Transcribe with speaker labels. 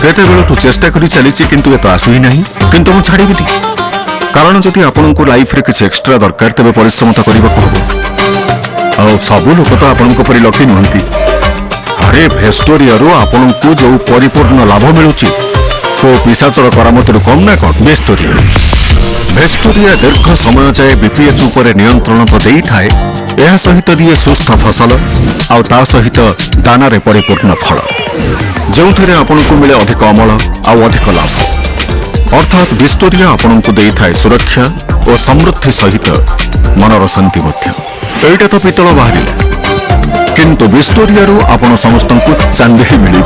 Speaker 1: केते बेलू चेष्टा करी चली किंतु ये तो आसु ही नहीं किंतु मु छाड़ीबिनी कारण जदि आपको लाइफ रे किसी एक्स्ट्रा दरकार तेरे परिश्रम तो करने को हम आ सबू लोक तो आपण लकी नुहति अरे भेस्टोरिया आपण को जो परिपूर्ण लाभ मिलूँ को पिशाचर करामत कम ना कौन भेस्टोरिया दीर्घ समय जाए बीपीएच उपर नियंत्रण तो दे थाए यह सहित दिए सुस्थ फसल आउ ता सहित दाना रे परिपूर्ण फल जो थे आपण को मिले अधिक अमल आउ अधिक लाभ अर्थात भेस्टोरिया आपण को दे थाए सुरक्षा और समृद्धि सहित मनर शांति एटा तो पितल बाहर किंतु भेस्टोरिया आपण समस्त को चांदी ही मिल